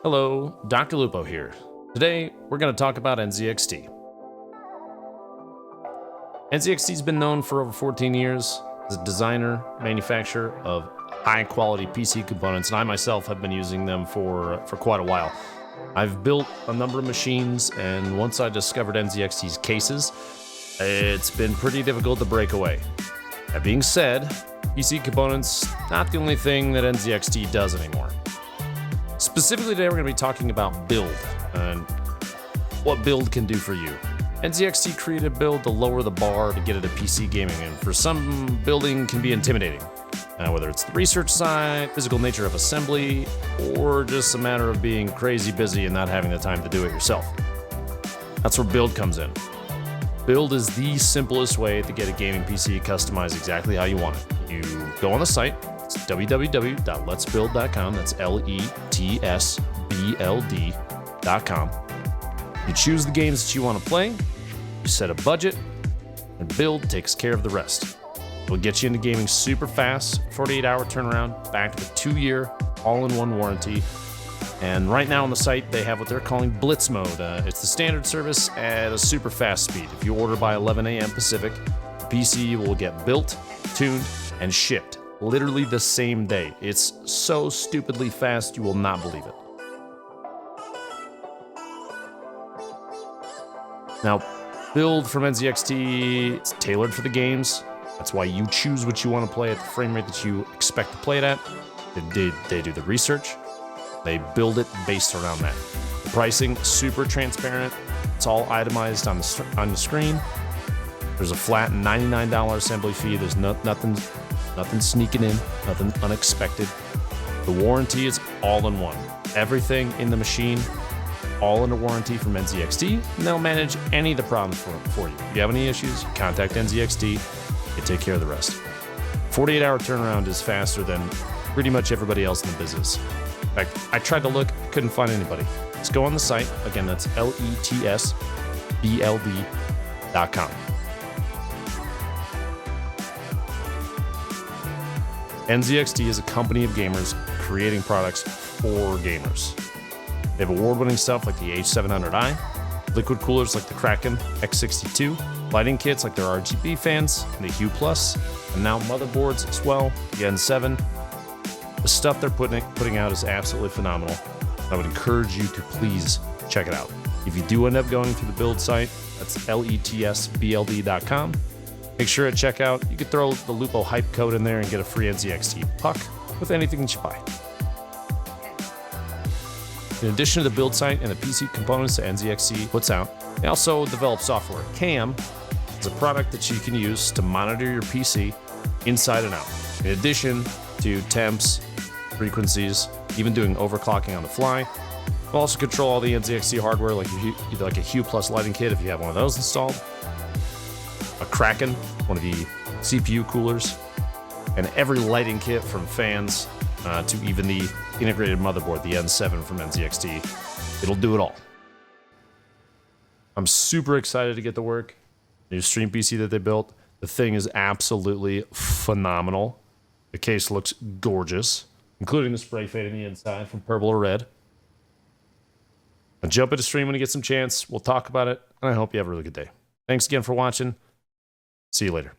Hello, DrLupo here. Today, we're going to talk about NZXT. NZXT's been known for over 14 years as a designer, manufacturer of high-quality PC components, and I myself have been using them for quite a while. I've built a number of machines, and once I discovered NZXT's cases, it's been pretty difficult to break away. That being said, PC components, not the only thing that NZXT does anymore. Specifically today, we're going to be talking about build and what build can do for you. NZXT created a build to lower the bar to get into PC gaming, and for some, building can be intimidating. Whether it's the research side, physical nature of assembly, or just a matter of being crazy busy and not having the time to do it yourself. That's where build comes in. Build is the simplest way to get a gaming PC customized exactly how you want it. You go on the site. It's www.letsbuild.com. That's LETSBLD.com. You choose the games that you want to play, you set a budget, and build takes care of the rest. It'll get you into gaming super fast, 48-hour turnaround, backed with a 2-year all-in-one warranty. And right now on the site, they have what they're calling Blitz mode. It's the standard service at a super fast speed. If you order by 11 a.m. Pacific, the PC will get built, tuned, and shipped literally the same day. It's so stupidly fast, you will not believe it. Now, build from NZXT, it's tailored for the games. That's why you choose what you want to play at the frame rate that you expect to play it at. They do the research. They build it based around that. The pricing, super transparent. It's all itemized on the screen. There's a flat $99 assembly fee. There's nothing sneaking in, nothing unexpected. The warranty is all in one. Everything in the machine, all under warranty from NZXT, and they'll manage any of the problems for you. If you have any issues, contact NZXT. They take care of the rest. 48-hour turnaround is faster than pretty much everybody else in the business. In fact, I tried to look, couldn't find anybody. Let's go on the site. Again, that's LETSBLD.com. NZXT is a company of gamers creating products for gamers. They have award-winning stuff like the H700i, liquid coolers like the Kraken X62, lighting kits like their RGB fans, and the Hue Plus, and now motherboards as well, the N7. The stuff they're putting out is absolutely phenomenal. I would encourage you to please check it out. If you do end up going to the build site, that's LETSBLD.com. Make sure at checkout, you can throw the Lupo hype code in there and get a free NZXT puck with anything that you buy. In addition to the build site and the PC components that NZXT puts out, they also develop software. CAM is a product that you can use to monitor your PC inside and out. In addition to temps, frequencies, even doing overclocking on the fly. You'll also control all the NZXT hardware, like a Hue Plus lighting kit if you have one of those installed, a Kraken, one of the CPU coolers, and every lighting kit from fans to even the integrated motherboard, the N7 from NZXT. It'll do it all. I'm super excited to get to work. New stream PC that they built. The thing is absolutely phenomenal. The case looks gorgeous, including the spray fade on the inside from purple or red. Now jump into stream when you get some chance. We'll talk about it, and I hope you have a really good day. Thanks again for watching. See you later.